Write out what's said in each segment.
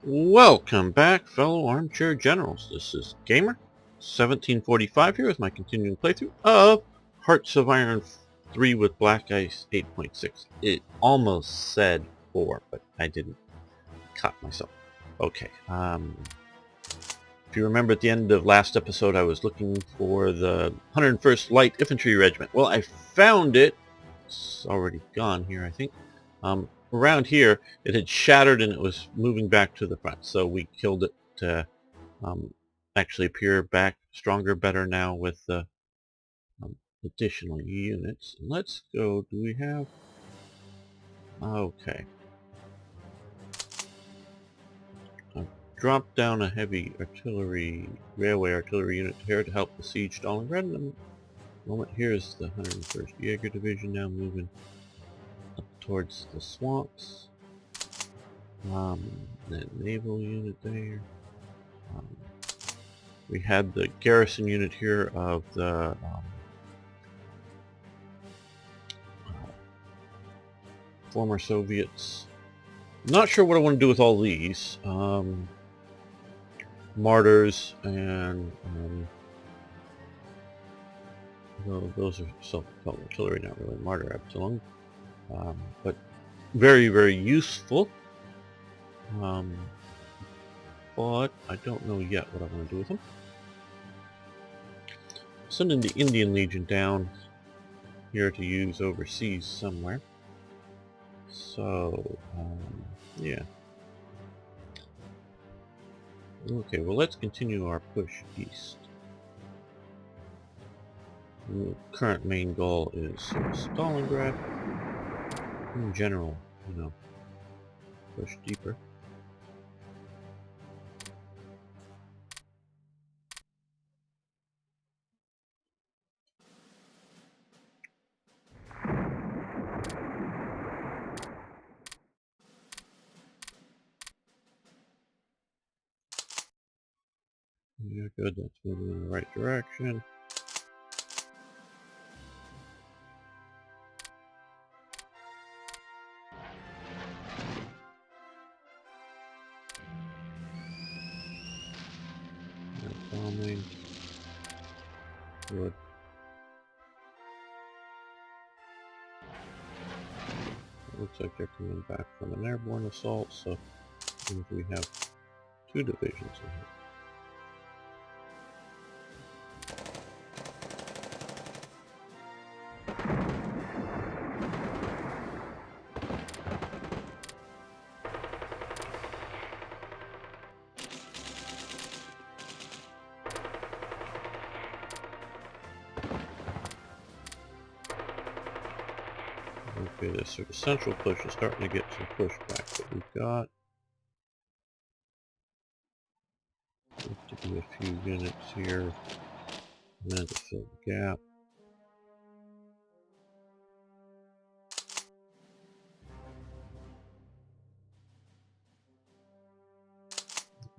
Welcome back, fellow armchair generals. This is Gamer 1745 here with my continuing playthrough of Hearts of Iron 3 with Black Ice 8.6. It almost said 4, but I didn't. Caught myself. Okay. If you remember at the end of last episode, I was looking for the 101st Light Infantry Regiment. Well, I found it. It's already gone here, I think. Around here, it had shattered and it was moving back to the front. So we killed it to actually appear back stronger, better now with the additional units. Let's go. Do we have... Okay. I've dropped down a heavy artillery, railway artillery unit here to help besiege Stalingrad. In a moment, here's the 101st Jaeger Division now moving up towards the swamps. That naval unit there. We had the garrison unit here of the former Soviets. Not sure what I want to do with all these. Martyrs and well, those are self-propelled artillery, not really martyr Absalom, but very, very useful. But I don't know yet what I want to do with them. Sending the Indian Legion down here to use overseas somewhere. So, yeah. Okay, well, let's continue our push east. The current main goal is Stalingrad. In general, you know, push deeper. Yeah, good, that's moving in the right direction. Bombing. Good. It looks like they're coming back from an airborne assault, so I think we have 2 divisions in here. Okay, this sort of central push is starting to get some pushback, but we've got to do a few units here and then to fill the gap.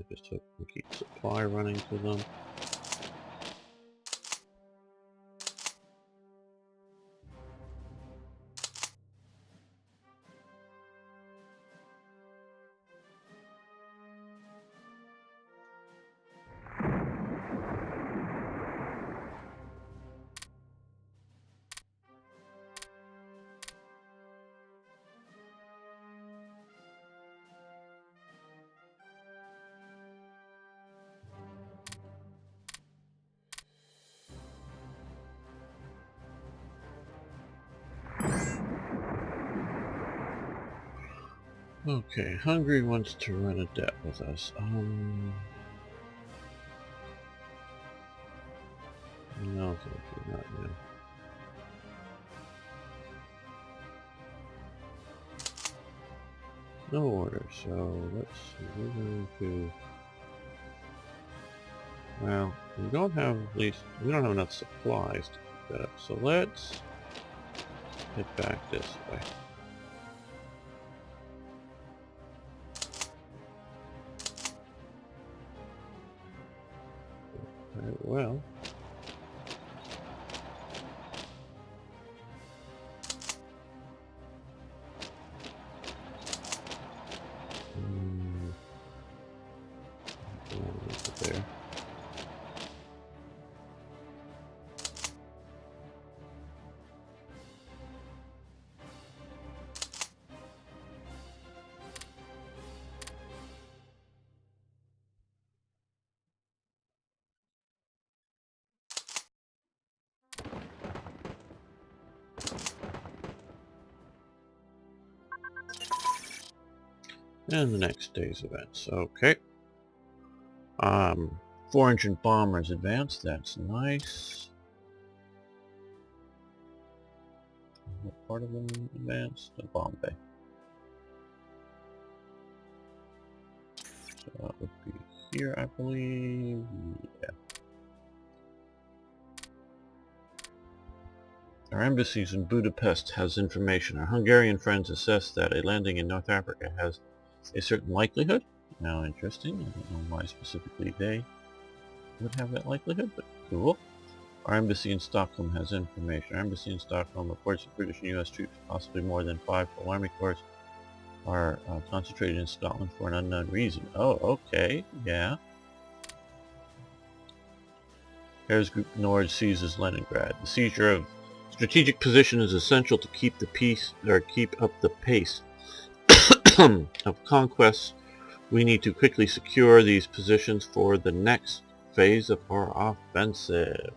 I just hope we keep supply running to them. Okay, Hungary wants to run a debt with us. No, thank you, not now. No order, so let's see, we're going to... Well, we don't have enough supplies to keep that up, so let's head back this way. Alright, well... And the next day's events. Okay. 4-engine bombers advanced. That's nice. What part of them advanced? The bomb bay. So that would be here, I believe. Yeah. Our embassies in Budapest has information. Our Hungarian friends assess that a landing in North Africa has a certain likelihood. Now, interesting. I don't know why specifically they would have that likelihood, but cool. Our embassy in Stockholm has information. Our embassy in Stockholm reports that British and U.S. troops, possibly more than 5 full army corps, are concentrated in Scotland for an unknown reason. Oh, okay. Yeah. Harris Group Nord seizes Leningrad. The seizure of strategic position is essential to keep the peace, or keep up the pace of conquests. We need to quickly secure these positions for the next phase of our offensive.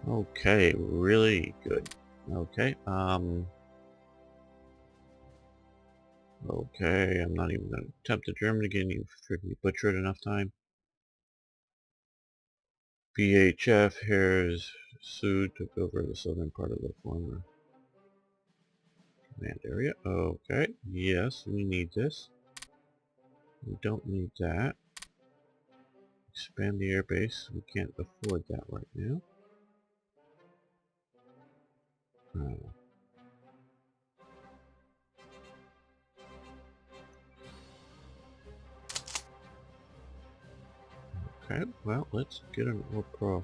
Okay, really good. Okay, okay, I'm not even going to attempt the German again. You've freaking butchered enough time. BHF, Harris Sud took over the southern part of the former command area. Okay, yes, we need this. We don't need that. Expand the airbase. We can't afford that right now. Okay, well, let's get an Orpo.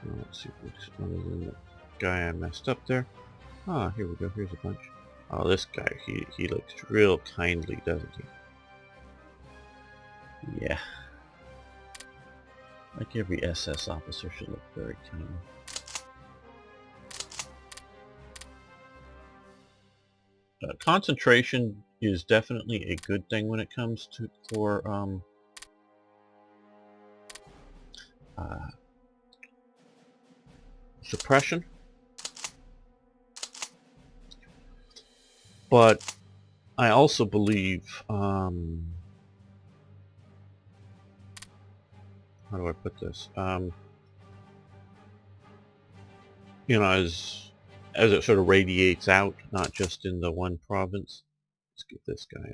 Let's see which other than the guy I messed up there. Ah, here we go. Here's a bunch. Oh, this guy, he looks real kindly, doesn't he? Yeah. Like every SS officer should look very kindly. Concentration is definitely a good thing when it comes to suppression, but I also believe how do I put this? You know, as it sort of radiates out, not just in the one province. Let's get this guy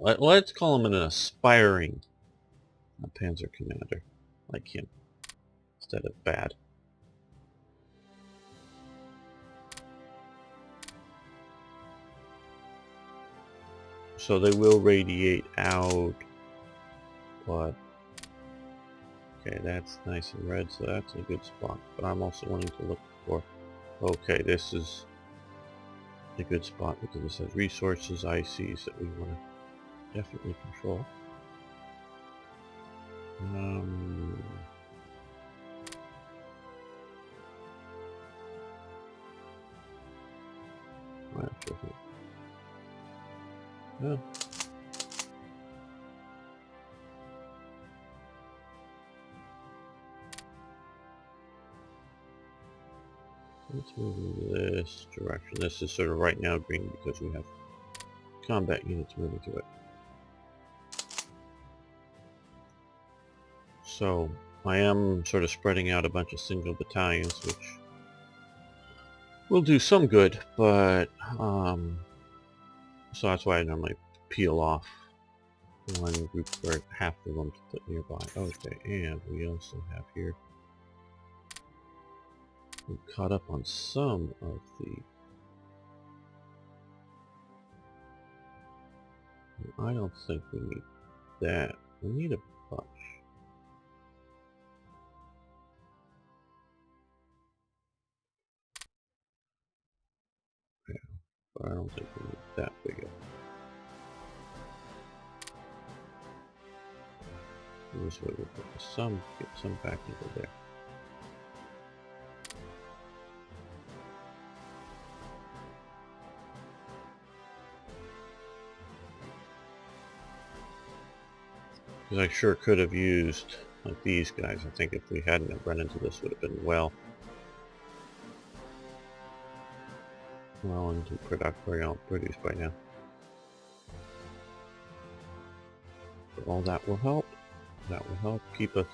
up. Let's call him an aspiring panzer commander, like him, instead of bad. So they will radiate out, but okay, that's nice and red, so that's a good spot. But I'm also wanting to look for, okay, this is a good spot because this has resources, ICs that we want to definitely control. Yeah. Let's move in this direction. This is sort of right now green because we have combat units moving to it. So I am sort of spreading out a bunch of single battalions, which will do some good, but so that's why I normally peel off one group or half of them to put nearby. Okay, and we also have here, we caught up on some of the, I don't think we need that. We need a bunch. Yeah, but I don't think we need that big of. This way we'll put some, get some back into there. Because I sure could have used like these guys. I think if we hadn't have run into this, would have been well into produced by now. But all that will help. That will help keep us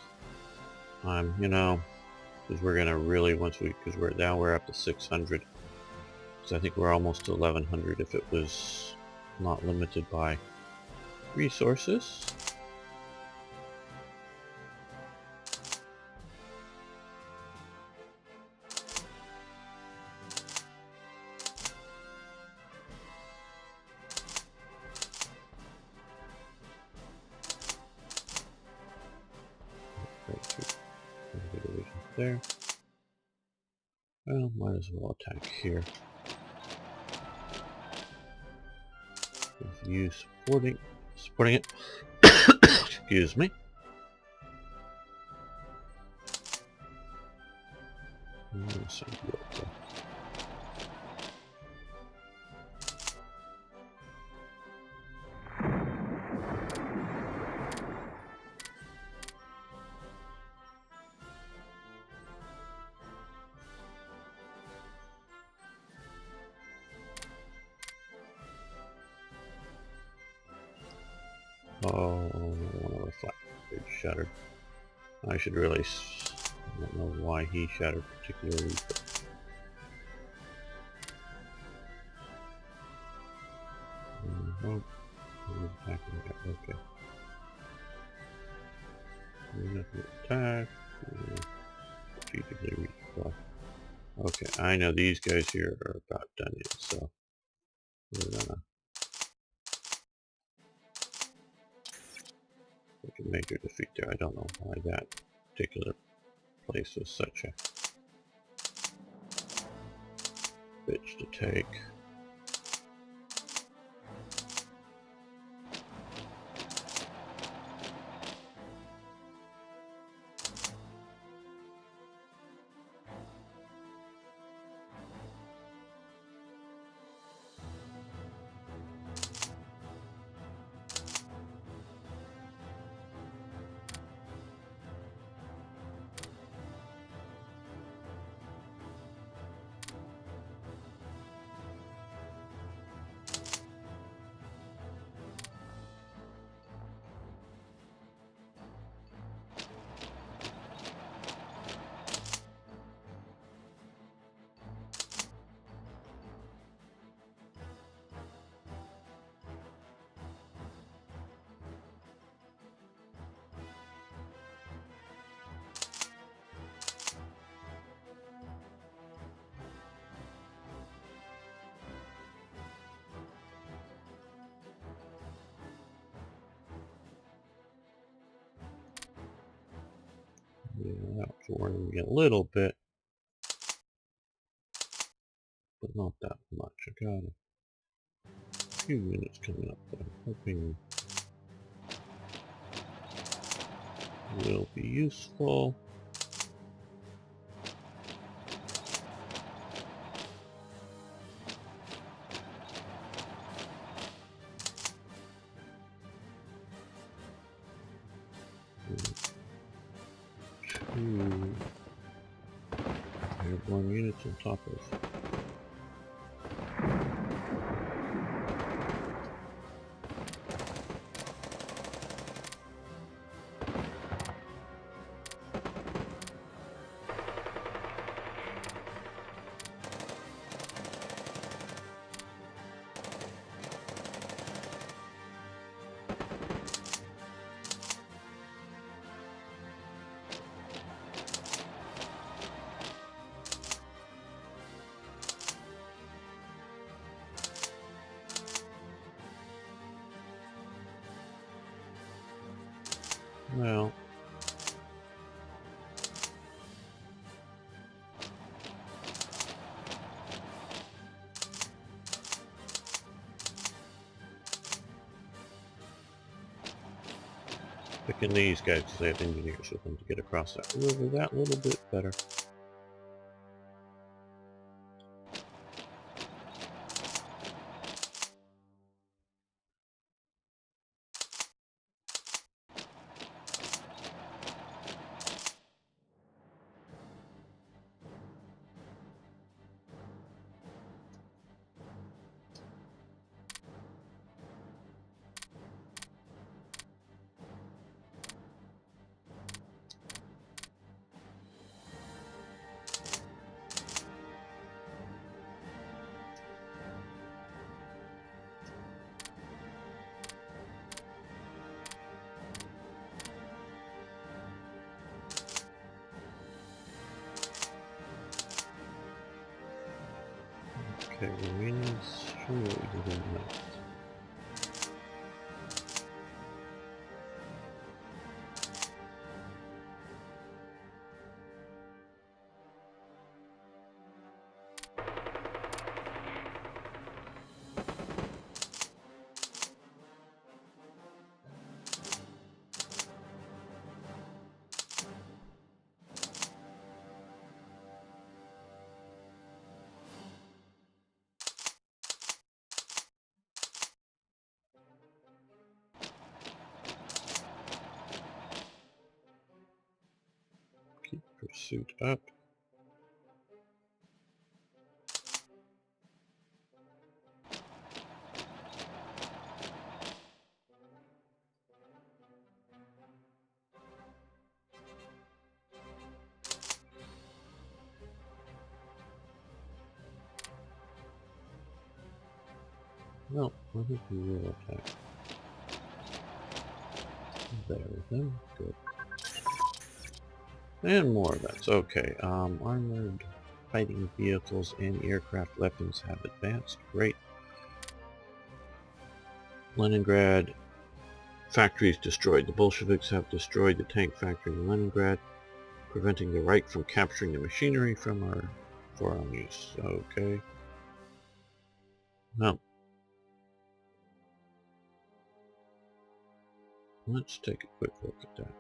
on, you know, because we're gonna really because we're up to 600. So I think we're almost to 1100 if it was not limited by resources. There. Well, might as well attack here. With you supporting it. Excuse me. Oh, one of our flat shattered. I should really. I don't know why he shattered particularly, but he's attacking that. Okay. Nothing attack. Strategically reach. Okay, I know these guys here are about done yet, so we're gonna make a major defeat there. I don't know why that particular place was such a bitch to take. Yeah, that was warning me a little bit, but not that much. I got a few units coming up that I'm hoping will be useful. Two airborne units on top of. Well, picking these guys because they have engineers with them to get across that river that little bit better. Okay, remaining. Show me what we can do next. Keep pursuit up. No, I think we will attack. There with them. Good. And more events. Okay, armored fighting vehicles and aircraft weapons have advanced. Great. Leningrad factories destroyed. The Bolsheviks have destroyed the tank factory in Leningrad, preventing the Reich from capturing the machinery for our own use. Okay. Now, let's take a quick look at that.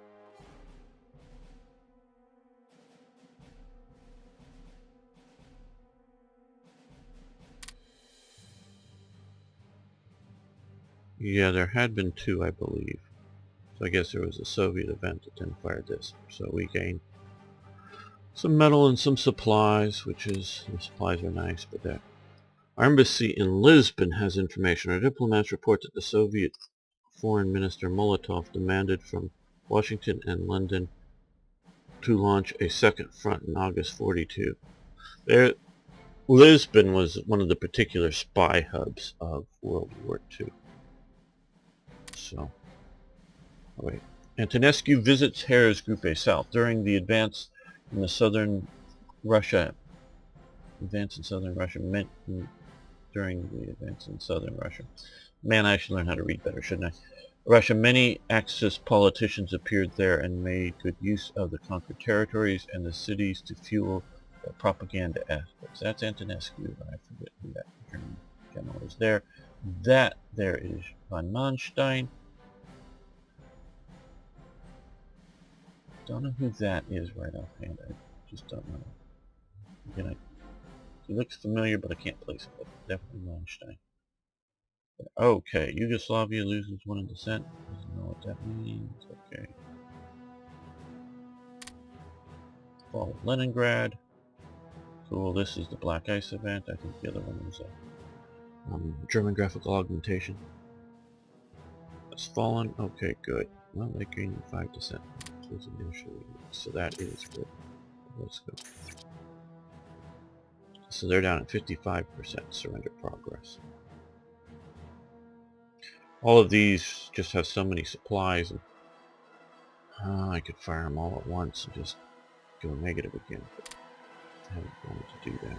Yeah, there had been two, I believe. So I guess there was a Soviet event that then fired this. So we gained some metal and some supplies, which is, the supplies are nice, but that. Our embassy in Lisbon has information. Our diplomats report that the Soviet Foreign Minister Molotov demanded from Washington and London to launch a second front in August 42. Lisbon was one of the particular spy hubs of World War II. So, oh wait. Antonescu visits Harris Group A South. During the advance in the southern Russia, during the advance in southern Russia. Man, I should learn how to read better, shouldn't I? Russia, many Axis politicians appeared there and made good use of the conquered territories and the cities to fuel their propaganda efforts. That's Antonescu. I forget who that German general is there. That there is von Manstein. Don't know who that is right offhand. I just don't know. Again, he looks familiar, but I can't place it. Definitely Manstein. Okay, Yugoslavia loses one in descent. Doesn't know what that means. Okay. Fall of Leningrad. Cool, this is the Black Ice event. I think the other one was a German graphical augmentation. It's fallen. Okay, good. Well, they gained 5 descent. So that is good. Let's go. So they're down at 55% surrender progress. All of these just have so many supplies, and I could fire them all at once and just go negative again, but I haven't wanted to do that.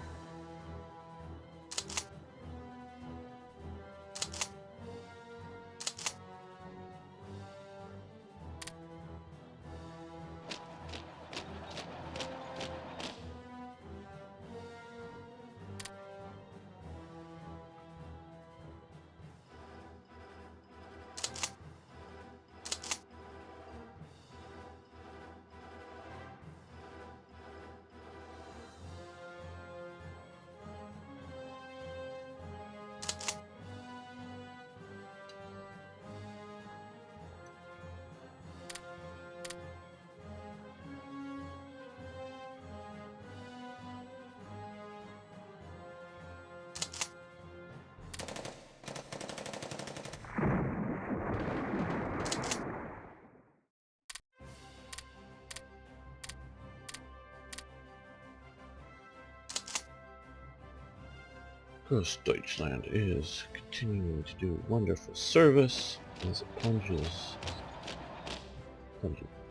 Deutschland is continuing to do wonderful service as it plunges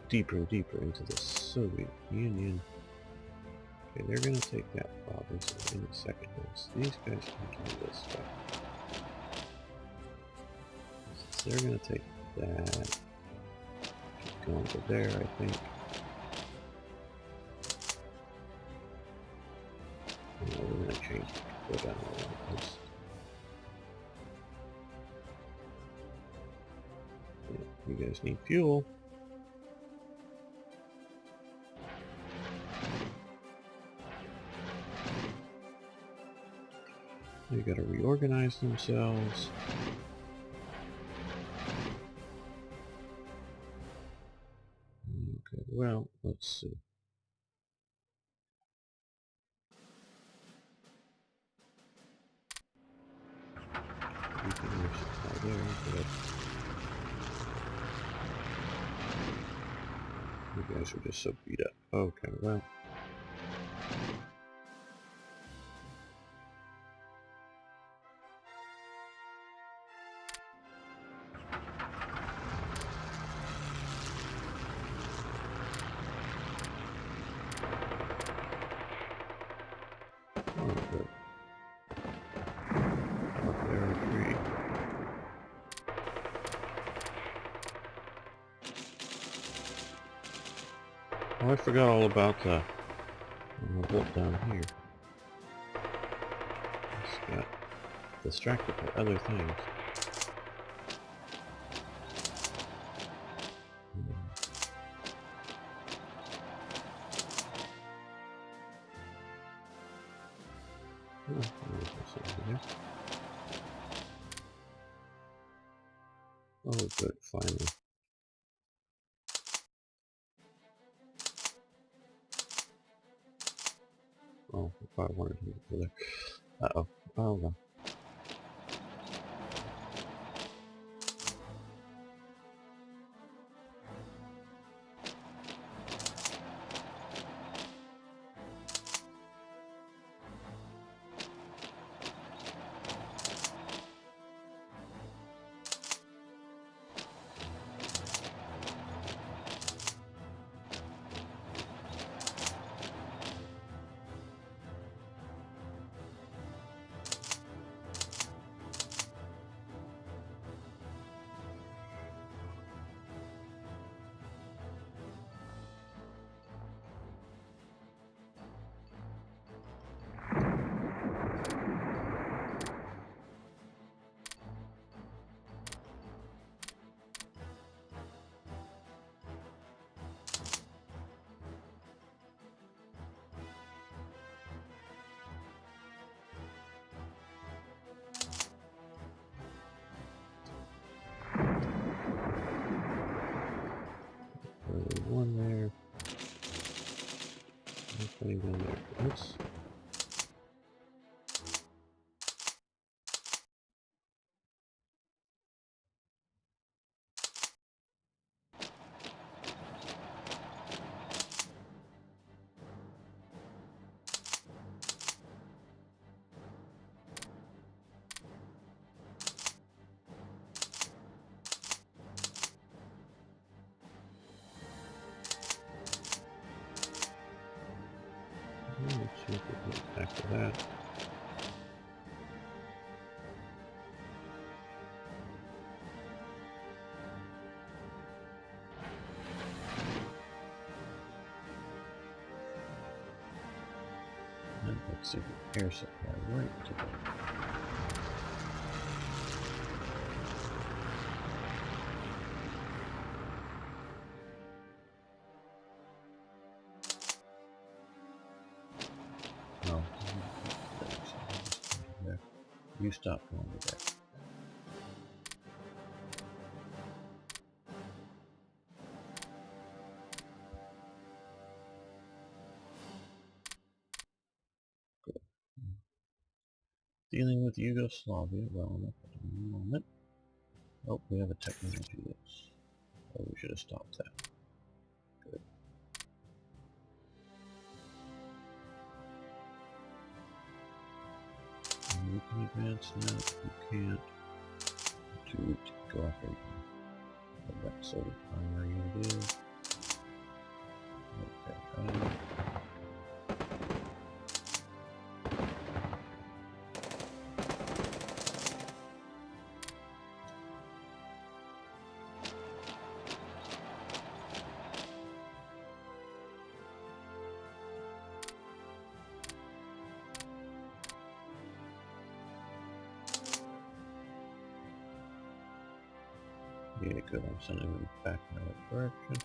deeper and deeper into the Soviet Union. Okay, they're going to take that province in a second. These guys can do this stuff. So they're going to take that. Keep going to there, I think. No, we're going to change it. Go down the coast. Yeah, you guys need fuel. They got to reorganize themselves. Okay, well, let's see. You can resupply there, but you guys are just so beat up. Okay, well. Oh, good. Up there, retreat. Oh, I forgot all about the bolt down here. Just got distracted by other things. Oh, there's this over there. Oh, good, finally. Oh, I probably wanted him to go there. Uh-oh. Oh, well. One there. Nothing down there. Oops. Let's see if we can tackle that. And let's see the air supply right to there. Oh, there. You stop going to there. Good. Dealing with Yugoslavia well enough at the moment. Oh, we have a technology that's... Oh, we should have stopped that. Good. You can advance now. You can't. To go after you. That's sort of primary idea. Okay. Yeah, good. I'm sending them back in the right direction.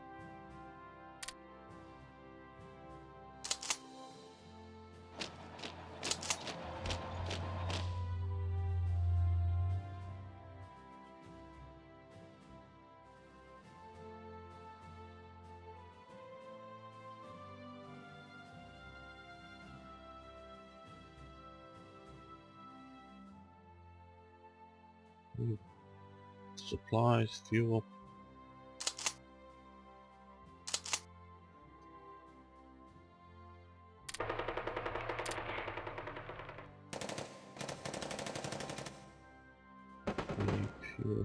Supplies, fuel. Fuel.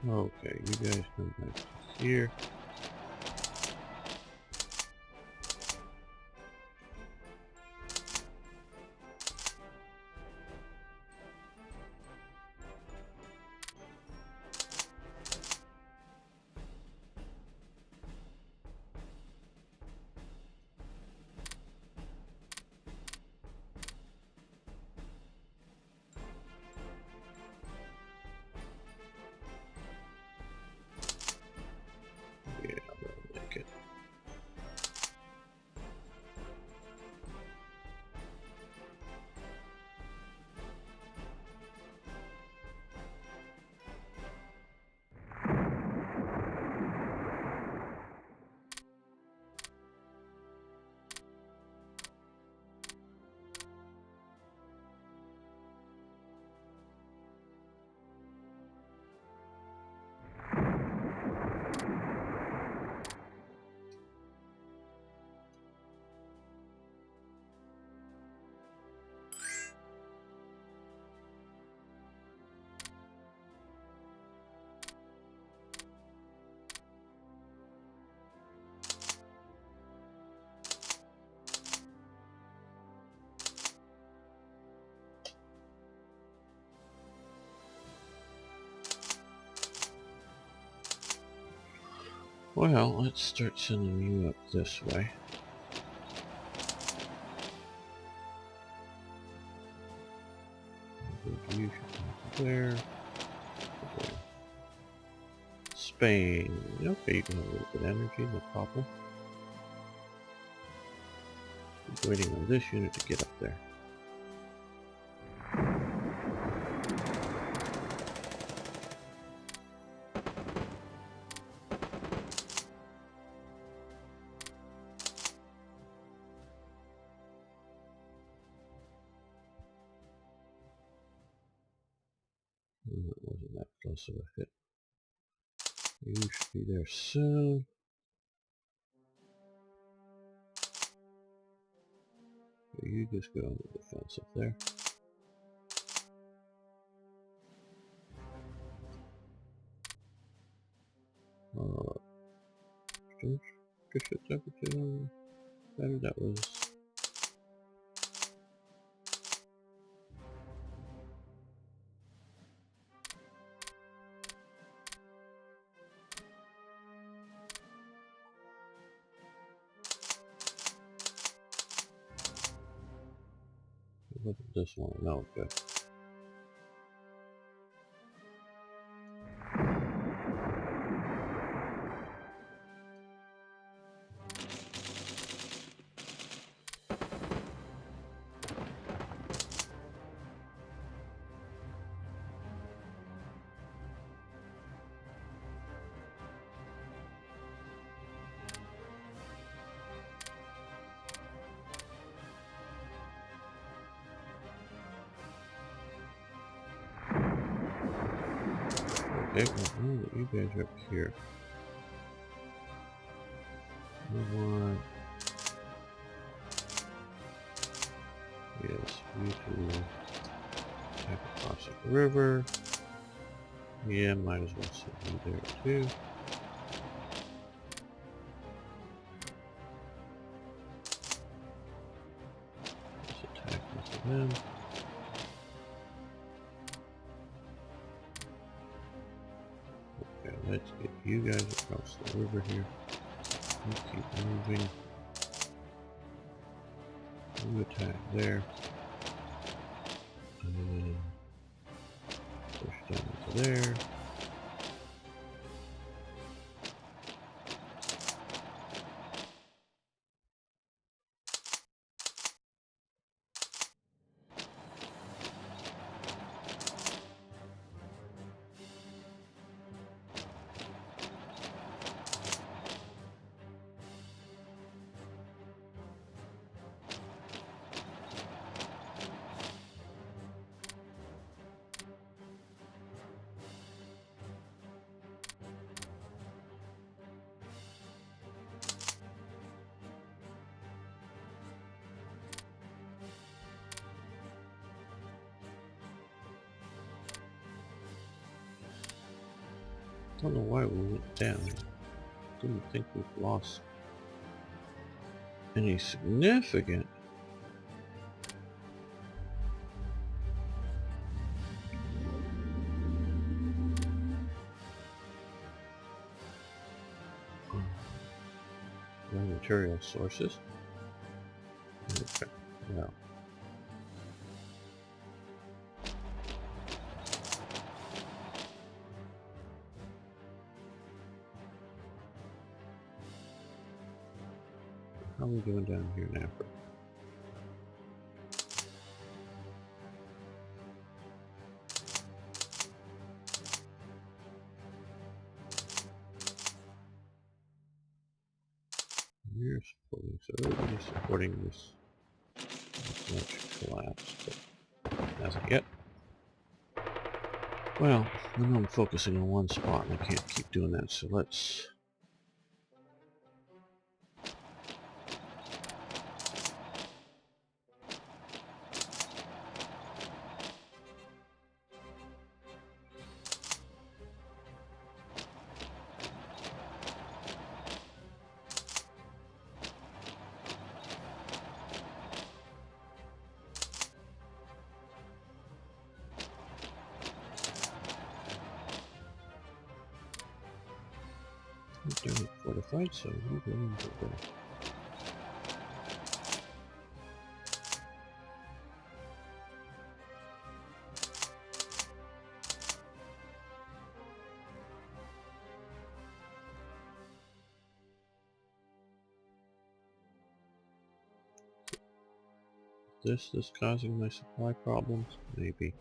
Okay, you guys come back to here. Yeah, I'm gonna make it. Well, let's start sending you up this way. You should go there. There. Spain. Okay, you can have a little bit of energy, no problem. I'm waiting on this unit to get up there. That wasn't that close of a fit. You should be there soon. You just go on the defense up there. Push temperature better. That was look at this one. No, good. Okay, well, you guys are up here. You want... Yes, you to attack across the river. Yeah, might as well send you there too. Let's attack into them. Okay, let's get you guys across the river here. You keep moving. You attack there. And then push down to there. I don't know why we went down. Didn't think we've lost any significant. Raw material sources. Okay, well. How are we doing down here in Africa? We're supporting, so everybody's supporting this. That should collapse, but hasn't yet. Well, I know I'm focusing on one spot and I can't keep doing that, so let's... They're not fortified, so we're going to go. This is causing my supply problems? Maybe.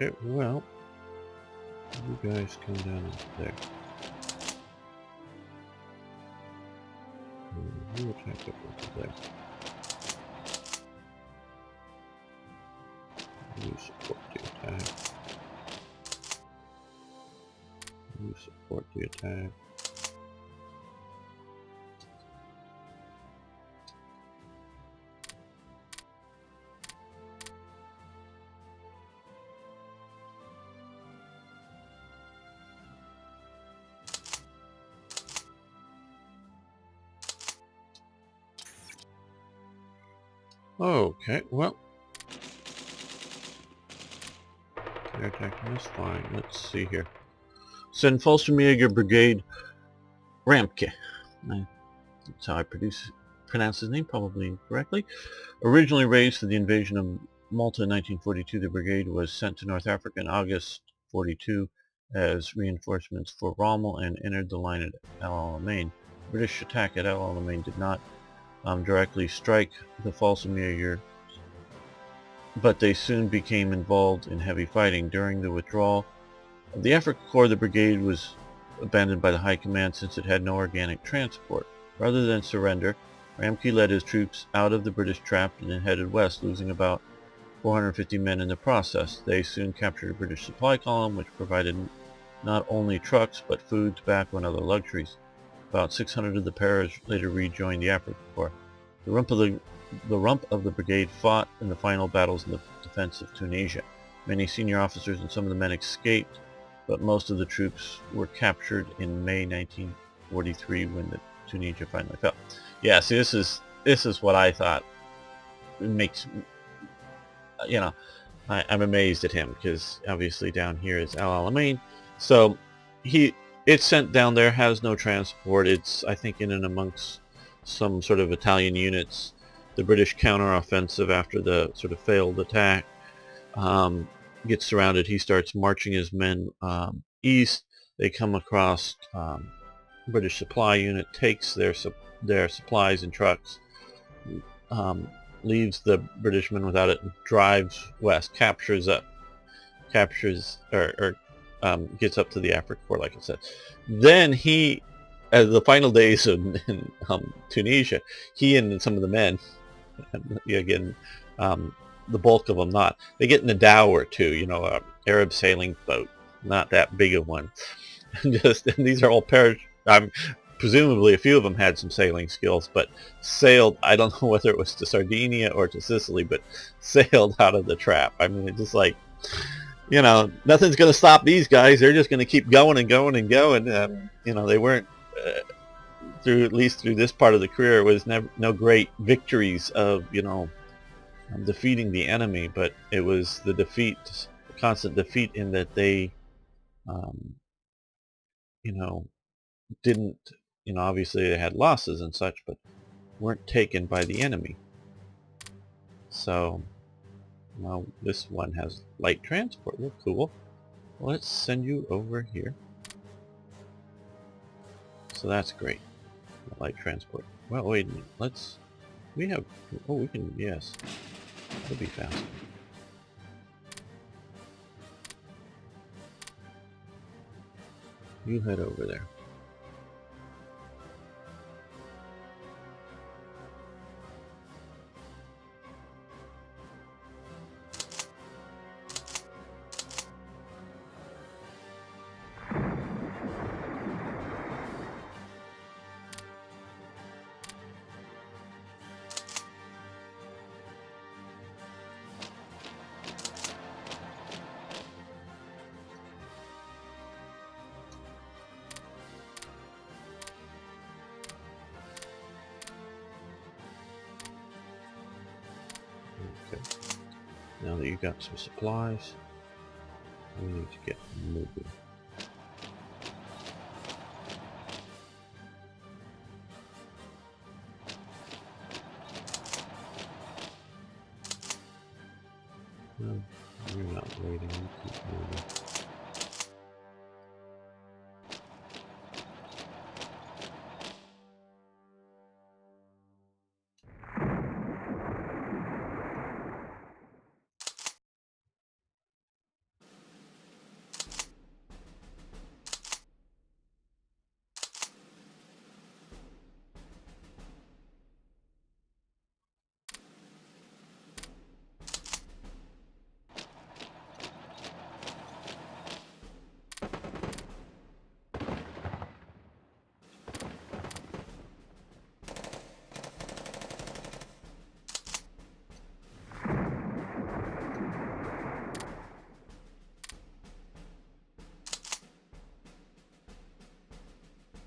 Okay, well, you guys come down there. You attack up over there. You support the attack. You support the attack. Okay, well, they're attacking us fine. Let's see here. Send Fallschirmjager Brigade Ramke. That's how I pronounce his name, probably incorrectly. Originally raised for the invasion of Malta in 1942, the brigade was sent to North Africa in August 42 as reinforcements for Rommel and entered the line at El Alamein. British attack at El Alamein did not directly strike the Fallschirmjäger, but they soon became involved in heavy fighting. During the withdrawal of the Afrika Korps, the brigade was abandoned by the High Command since it had no organic transport. Rather than surrender, Ramke led his troops out of the British trap and then headed west, losing about 450 men in the process. They soon captured a British supply column, which provided not only trucks, but food, tobacco, and other luxuries. About 600 of the Paras later rejoined the Afrika Korps. The rump of the brigade fought in the final battles in the defense of Tunisia. Many senior officers and some of the men escaped, but most of the troops were captured in May 1943 when the Tunisia finally fell. Yeah, see, this is what I thought. It makes, I'm amazed at him, because obviously down here is El Alamein. So it's sent down there, has no transport. It's, I think, in and amongst some sort of Italian units. The British counter-offensive after the sort of failed attack gets surrounded. He starts marching his men east. They come across British supply unit, takes their supplies and trucks, leaves the British men without it, drives west, captures or gets up to the Afrika Korps, like I said. Then he, as the final days in Tunisia, he and some of the men, again, the bulk of them not, they get in a dhow or two, a Arab sailing boat, not that big of one. And these are all presumably a few of them had some sailing skills, but sailed, I don't know whether it was to Sardinia or to Sicily, but sailed out of the trap. I mean, it's just like, nothing's going to stop these guys. They're just going to keep going and going and going. They weren't, at least through this part of the career, it was no great victories of, defeating the enemy, but it was the constant defeat in that they, didn't, obviously they had losses and such, but weren't taken by the enemy. So, now this one has light transport. Well, cool. Let's send you over here. So that's great. Light transport. Well, wait a minute. We can, yes. It'll be fast. You head over there. Okay. Now that you've got some supplies, we need to get moving. No, you're not waiting. You keep moving.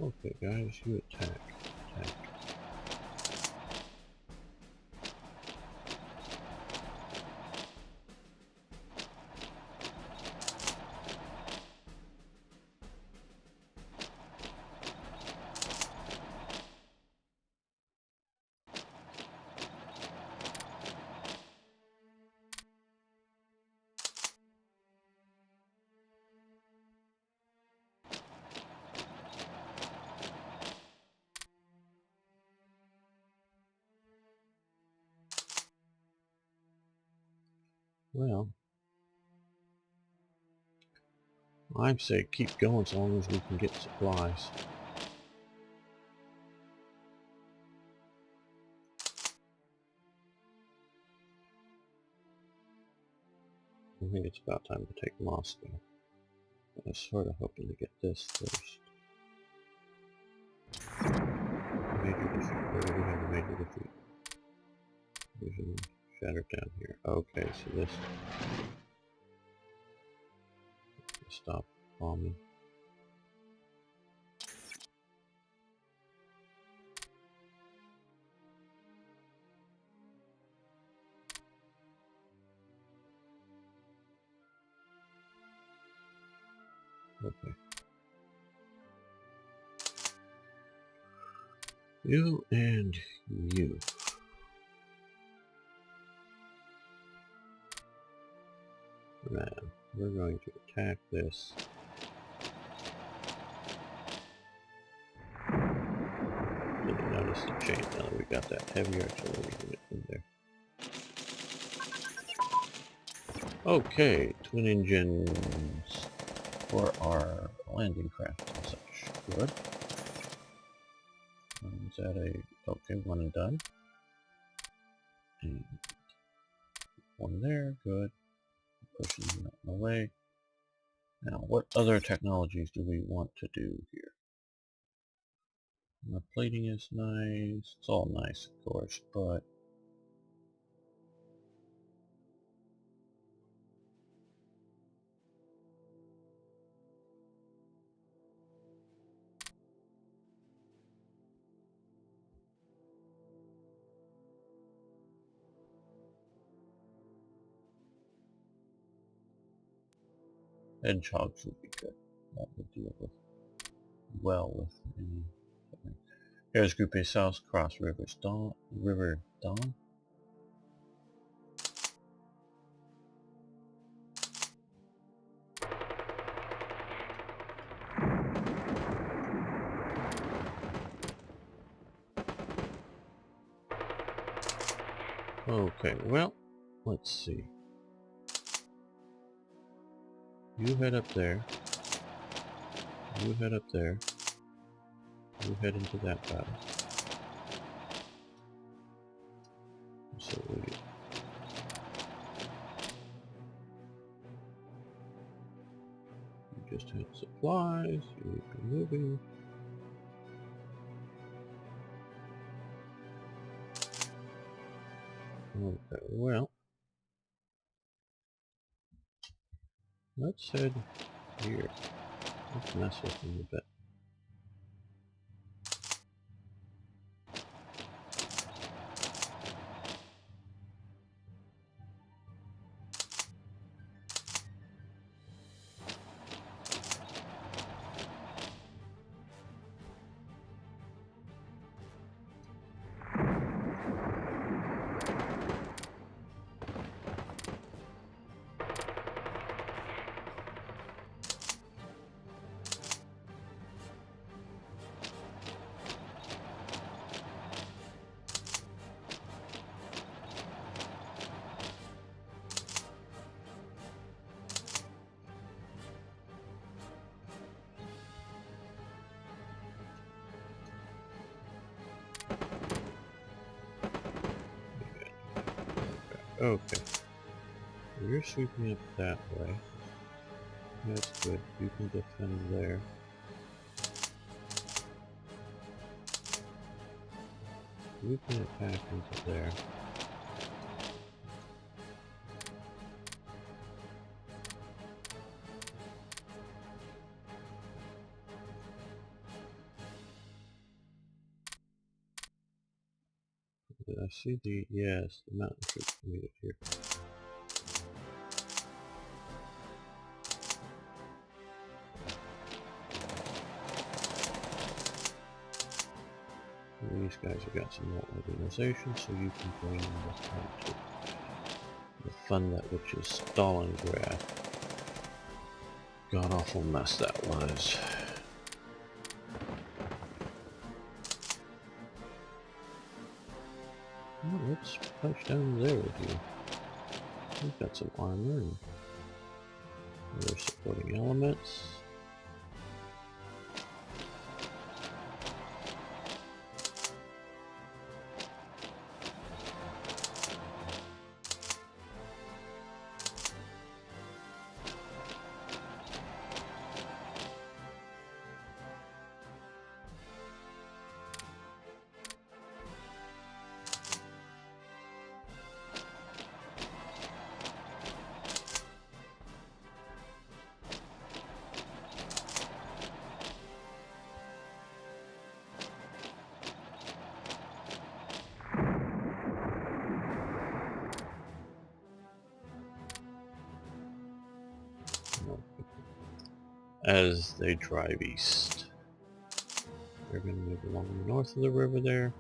Okay, guys, you attack. Attack. Well, I'd say keep going as long as we can get supplies. I think it's about time to take Moscow. I was sort of hoping to get this first. Major defeat. Where do we have a major defeat? Vision shattered down here. Okay, so this... Stop bombing. Okay. You and you. Man, we're going to attack this. Didn't notice the chain now that we got that heavy artillery unit in there. Okay, twin engines for our landing craft and such. Good. Is that a... okay, one and done. And one there, good. Pushing that in the way. Now, what other technologies do we want to do here? The plating is nice. It's all nice, of course, but hedgehogs would be good. That would deal with well with any. Here's Group A South, Cross Rivers Dawn, River Dawn. Okay, well, let's see. You head up there. You head up there. You head into that battle. So we just had supplies. You keep moving. Okay, well, let's head here. Let's mess with them a bit. Okay. You're sweeping up that way. That's good. You can defend there. You can attack into there. I see the, yes, the mountain should meet it here. And these guys have got some more organization, so you can bring the fun to the fun, that which is Stalingrad. God awful mess that was. Well, let's push down there with you. We've got some armor and other supporting elements. As they drive east, they're going to move along the north of the river there.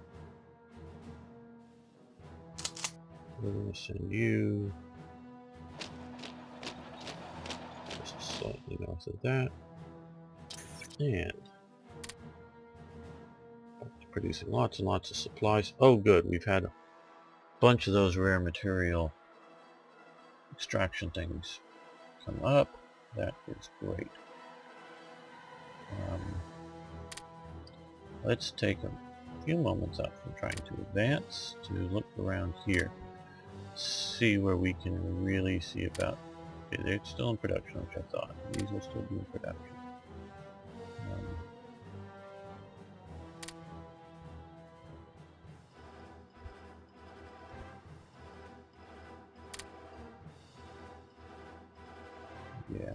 We're going to send you just slightly north of that, and producing lots and lots of supplies. Oh good, we've had a bunch of those rare material extraction things come up. That is great. Let's take a few moments out from trying to advance to look around here, see where we can really see about. Okay, they're still in production, which I thought. These will still be in production. Yeah.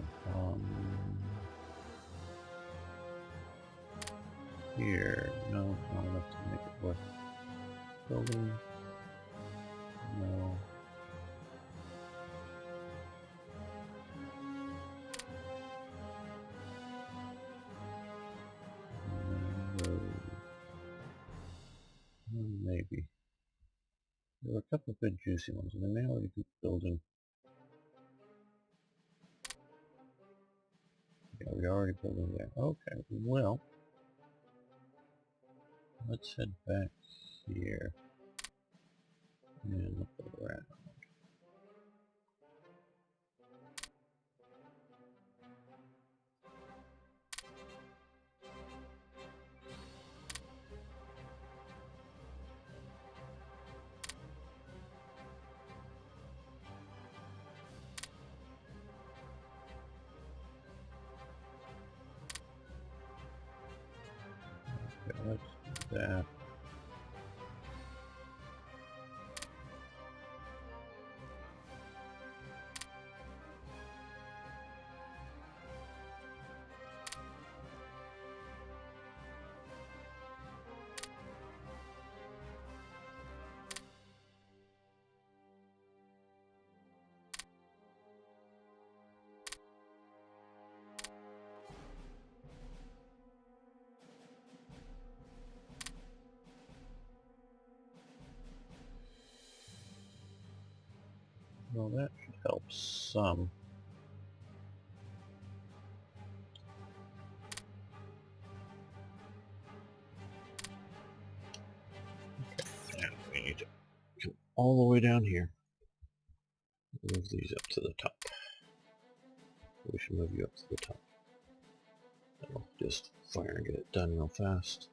Here, no, not enough to make it worth building. No. No. Maybe. There were a couple of good juicy ones, and they may already be building. Yeah, we're already building there. Okay, well, let's head back here and look around. Okay, let's do that. Well, that should help some. Okay, and we need to come all the way down here. Move these up to the top. We should move you up to the top. That'll just fire and get it done real fast.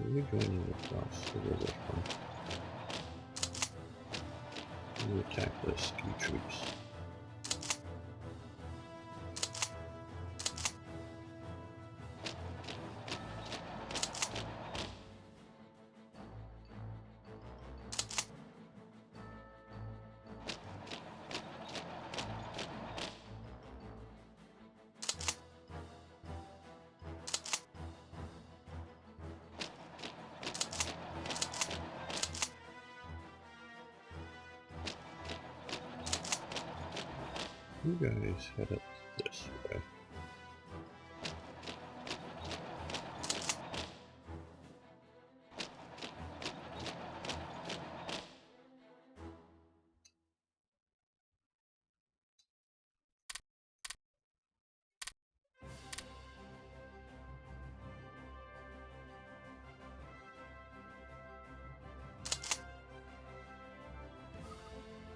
We're joining across the river from. We attack the ski troops. You guys head up this way.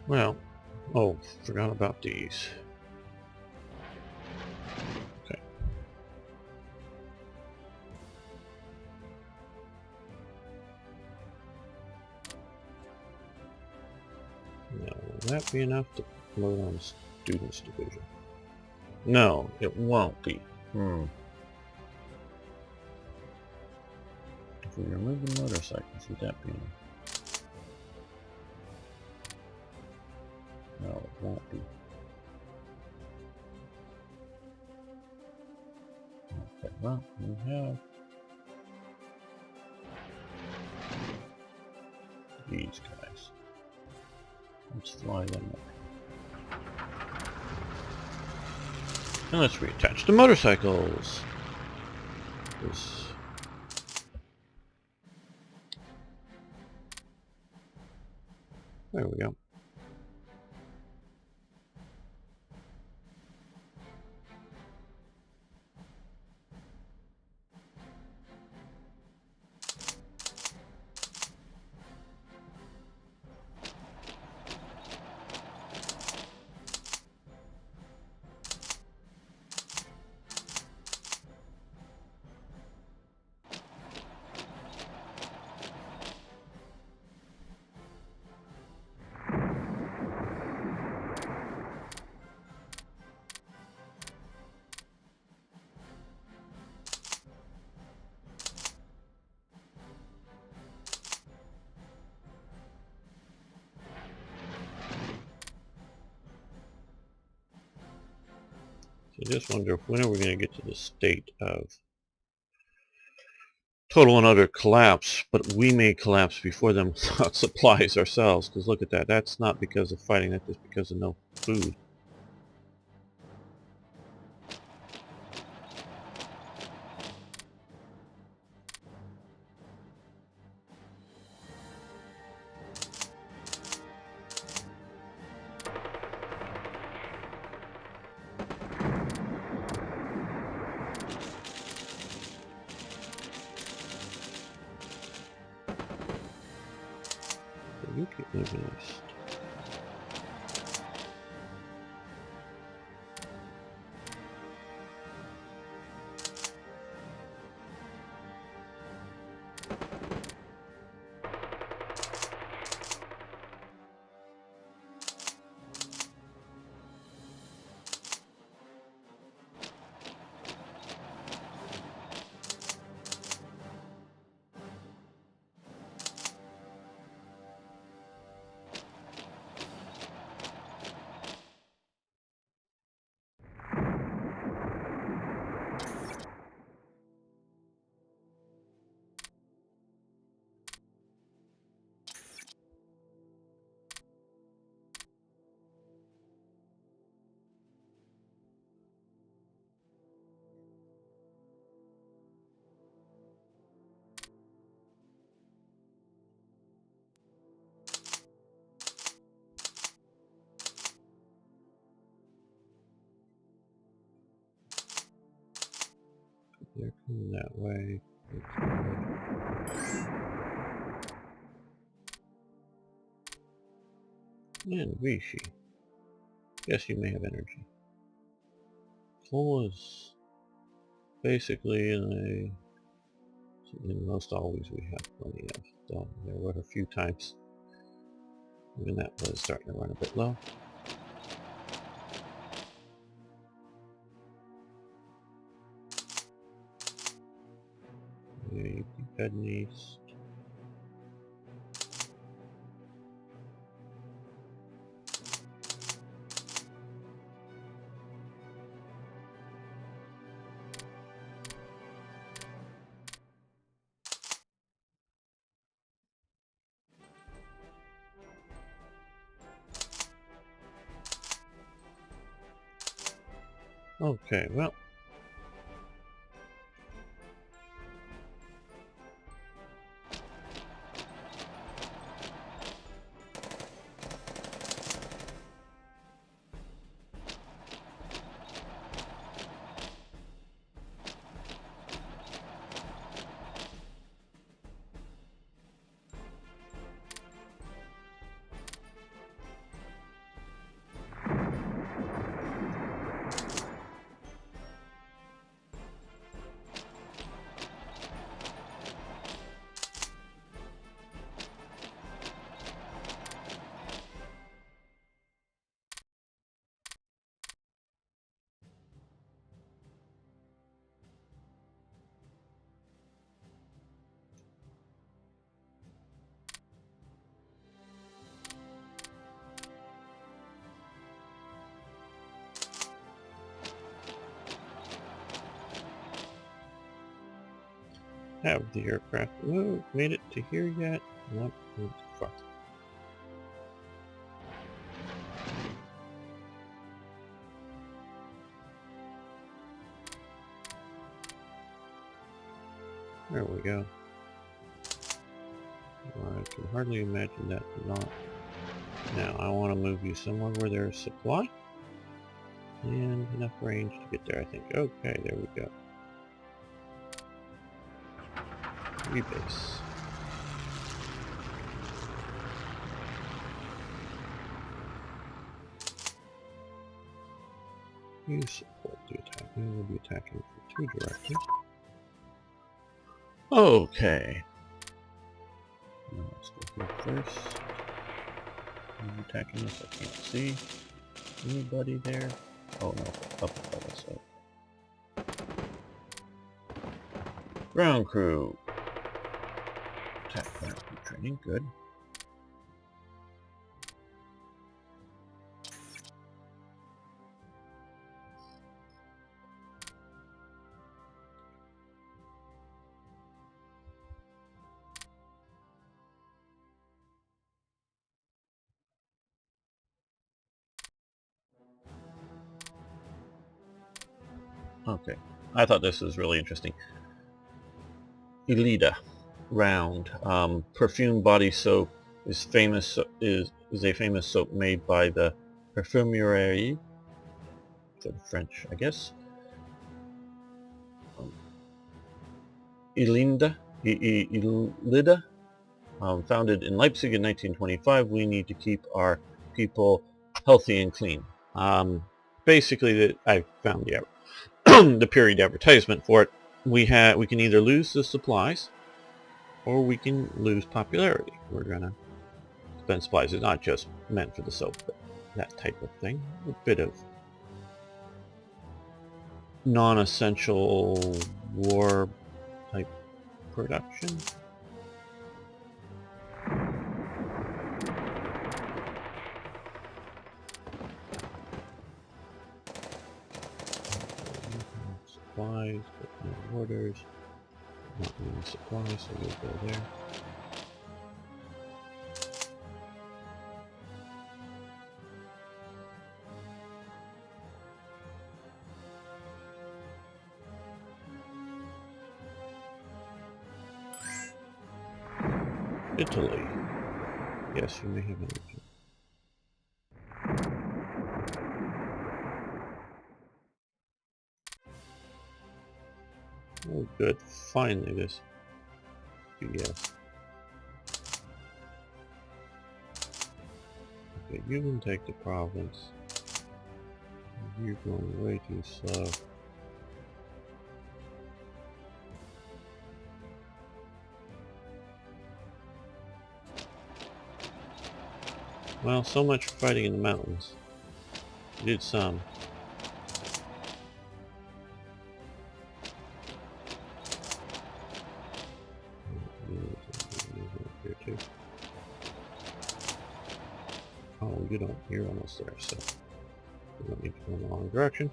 Well, oh, forgot about these. Okay. Now, will that be enough to promote on students division? No, it won't be. If we remove the motorcycles, would that be enough? No, it won't be. Okay, well, we have these guys. Let's fly them up. And let's reattach the motorcycles. There we go. So I just wonder when are we going to get to the state of total and utter collapse, but we may collapse before them without supplies ourselves, because look at that. That's not because of fighting, that's just because of no food. You keep moving east. They're coming that way. And Vichy. Guess you may have energy. Coal is basically in most always we have plenty of. Though there were a few times when that was starting to run a bit low. Yeah, you keep heading east. Okay, well. Have the aircraft made it to here yet? Nope. Fuck. There we go. I can hardly imagine that not. Now I want to move you somewhere where there's supply and enough range to get there, I think. Okay, there we go. Rebase. You support the attack. We will be attacking from 2 directions. Okay. Now let's go here first. Who's attacking us? I can't see anybody there. Oh no, up above us. So. Ground crew. Attack ground crew training. Good. Okay, I thought this was really interesting. Elida round perfume body soap is famous. Is a famous soap made by the Parfumerie, the French, I guess. Elida, founded in Leipzig in 1925. We need to keep our people healthy and clean. Basically, I found the the period advertisement for it. We can either lose the supplies or we can lose popularity. We're gonna spend supplies. It's not just meant for the soap, but that type of thing. A bit of non-essential war type production. Supplies, but no orders. Not many supplies, so we'll go there. Italy. Yes, you may have energy. Oh, good. Finally, this BS. Okay, you can take the province. You're going way too slow. Well, so much for fighting in the mountains. You did some. Here too. Oh, you're almost there, so you don't need to go in the wrong direction.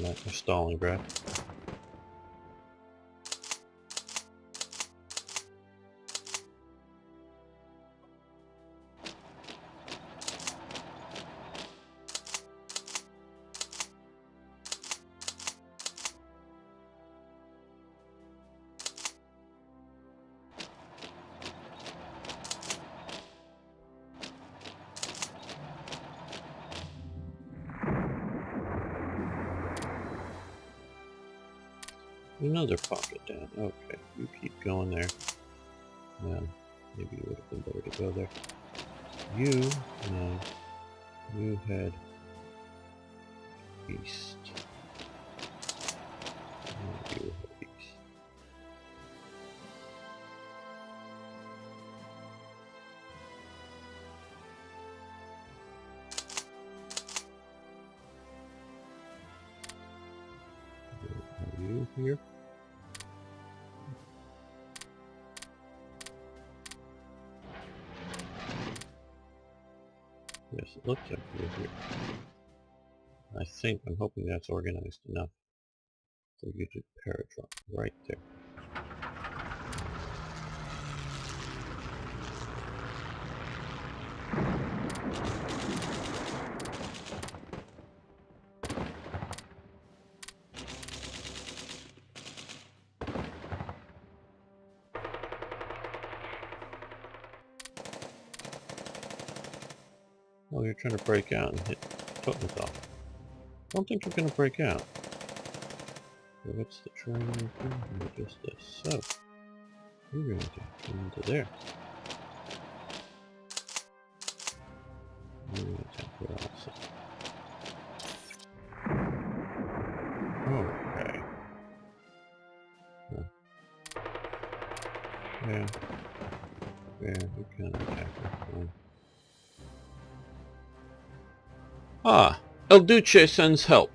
that. We're stalling, Brad. Another pocket down. Okay, you keep going there. Well, maybe it would have been better to go there. You, no, you head east. And you head east. Are you here? Yes, it looks like you're here. I'm hoping that's organized enough for you to paradrop right there. Oh, you're trying to break out and hit Totenkopf. I don't think you're going to break out. So what's the train thing? Just this. So, you're going to come into there. You're going to attack there also. Okay. Yeah. Yeah, you can attack her. Ah, El Duce sends help.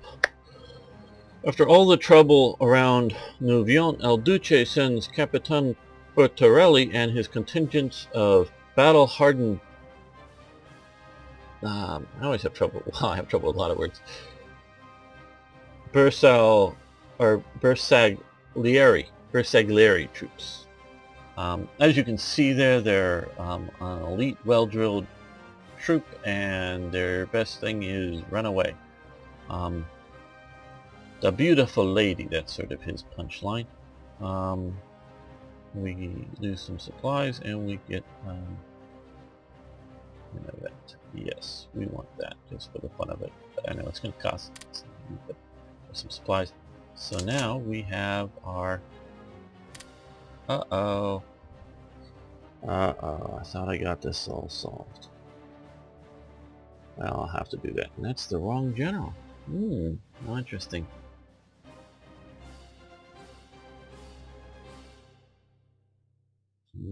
After all the trouble around Nouvion, El Duce sends Capitan Bertarelli and his contingents of battle-hardened... I always have trouble. Wow, I have trouble with a lot of words. Bersaglieri troops. As you can see there, they're an elite, well-drilled troop, and their best thing is run away. The beautiful lady, that's sort of his punchline. We lose some supplies and we get an event. Yes, we want that just for the fun of it. But I know it's going to cost some supplies. So now we have our... Uh-oh. I thought I got this all solved. Well, I'll have to do that. And that's the wrong general. How interesting.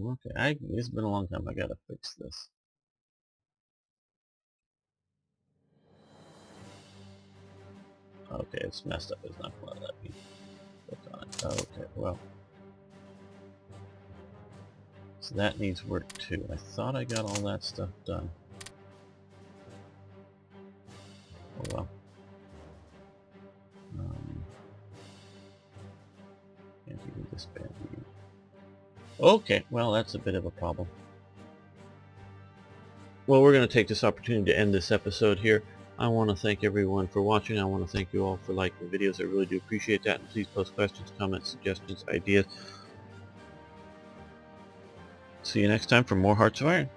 Okay, it's been a long time. I gotta fix this. Okay, it's messed up. It's not gonna let me click on it. Okay, well. So that needs work too. I thought I got all that stuff done. Oh well. Can't even disband you. Okay, well that's a bit of a problem. Well, we're going to take this opportunity to end this episode here. I want to thank everyone for watching. I want to thank you all for liking the videos. I really do appreciate that. And please post questions, comments, suggestions, ideas. See you next time for more Hearts of Iron.